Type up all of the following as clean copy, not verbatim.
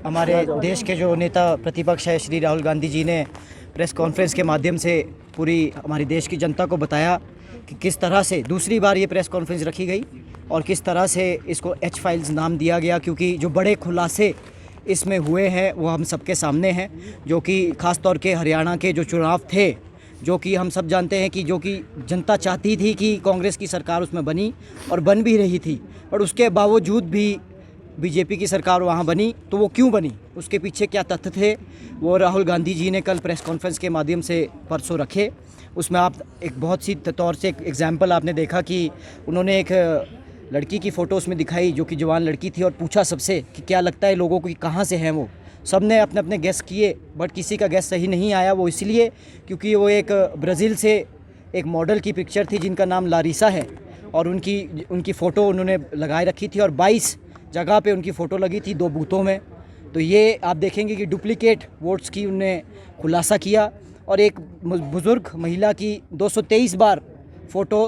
हमारे देश के जो नेता प्रतिपक्ष है श्री राहुल गांधी जी ने प्रेस कॉन्फ्रेंस के माध्यम से पूरी हमारी देश की जनता को बताया कि किस तरह से दूसरी बार ये प्रेस कॉन्फ्रेंस रखी गई और किस तरह से इसको एच फाइल्स नाम दिया गया, क्योंकि जो बड़े खुलासे इसमें हुए हैं वो हम सबके सामने हैं। जो कि ख़ास तौर के हरियाणा के जो चुनाव थे, जो कि हम सब जानते हैं कि जो कि जनता चाहती थी कि कांग्रेस की सरकार उसमें बनी और बन भी रही थी, पर उसके बावजूद भी बीजेपी की सरकार वहाँ बनी। तो वो क्यों बनी, उसके पीछे क्या तथ्य थे, वो राहुल गांधी जी ने कल प्रेस कॉन्फ्रेंस के माध्यम से परसों रखे। उसमें आप एक बहुत सी तौर से एक एग्जाम्पल आपने देखा कि उन्होंने एक लड़की की फ़ोटो उसमें दिखाई जो कि जवान लड़की थी और पूछा सबसे कि क्या लगता है लोगों को कि कहाँ से हैं वो। सब ने अपने अपने गेस किए, बट किसी का गेस सही नहीं आया। वो इसलिए क्योंकि वो एक ब्राज़ील से एक मॉडल की पिक्चर थी जिनका नाम लारिसा है और उनकी फ़ोटो उन्होंने लगाए रखी थी और 22 जगह पे उनकी फ़ोटो लगी थी 2 बूथों में। तो ये आप देखेंगे कि डुप्लीकेट वोट्स की उनने खुलासा किया और एक बुज़ुर्ग महिला की 223 बार फ़ोटो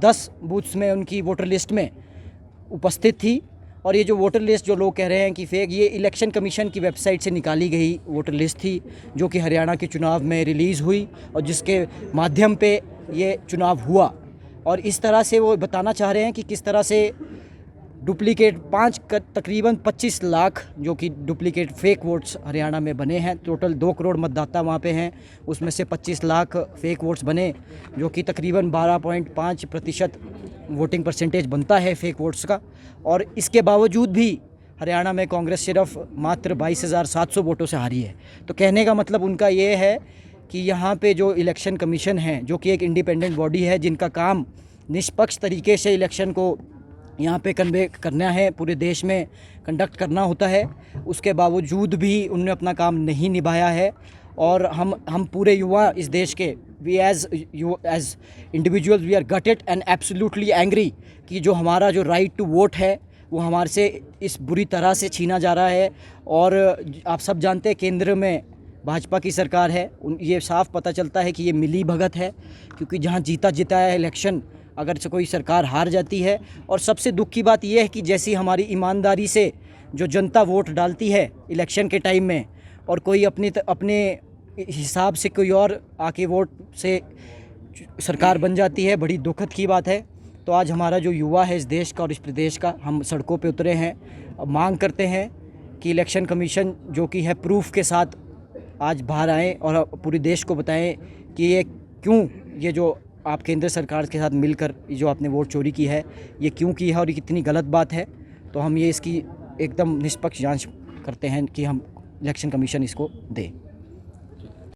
10 बूथ्स में उनकी वोटर लिस्ट में उपस्थित थी। और ये जो वोटर लिस्ट जो लोग कह रहे हैं कि फेक, ये इलेक्शन कमीशन की वेबसाइट से निकाली गई वोटर लिस्ट थी जो कि हरियाणा के चुनाव में रिलीज़ हुई और जिसके माध्यम पे ये चुनाव हुआ। और इस तरह से वो बताना चाह रहे हैं कि किस तरह से डुप्लीकेट तकरीबन 25 लाख जो कि डुप्लीकेट फेक वोट्स हरियाणा में बने हैं। टोटल 2 करोड़ मतदाता वहाँ पे हैं, उसमें से 25 लाख फेक वोट्स बने जो कि तकरीबन 12.5% वोटिंग परसेंटेज बनता है फेक वोट्स का। और इसके बावजूद भी हरियाणा में कांग्रेस सिर्फ मात्र 22,700 वोटों से हारी है। तो कहने का मतलब उनका ये है कि यहाँ पे जो इलेक्शन कमीशन है, जो कि एक इंडिपेंडेंट बॉडी है जिनका काम निष्पक्ष तरीके से इलेक्शन को यहाँ पे कन्वे करना है, पूरे देश में कंडक्ट करना होता है, उसके बावजूद भी उन्होंने अपना काम नहीं निभाया है। और हम पूरे युवा इस देश के we as individuals we are gutted and absolutely angry कि जो हमारा जो राइट टू वोट है वो हमारे से इस बुरी तरह से छीना जा रहा है। और आप सब जानते हैं केंद्र में भाजपा की सरकार है, ये साफ पता चलता है कि ये मिली भगत है, क्योंकि जहाँ जीता जिताया इलेक्शन अगर से कोई सरकार हार जाती है। और सबसे दुख की बात यह है कि जैसी हमारी ईमानदारी से जो जनता वोट डालती है इलेक्शन के टाइम में और कोई अपने हिसाब से कोई और आके वोट से सरकार बन जाती है, बड़ी दुखद की बात है। तो आज हमारा जो युवा है इस देश का और इस प्रदेश का, हम सड़कों पे उतरे हैं, मांग करते हैं कि इलेक्शन कमीशन जो कि है प्रूफ के साथ आज बाहर आएँ और पूरे देश को बताएं कि ये क्यों, ये जो आप केंद्र सरकार के साथ मिलकर जो आपने वोट चोरी की है ये क्यों की है और ये कितनी गलत बात है। तो हम ये इसकी एकदम निष्पक्ष जांच करते हैं कि हम इलेक्शन कमीशन इसको दे।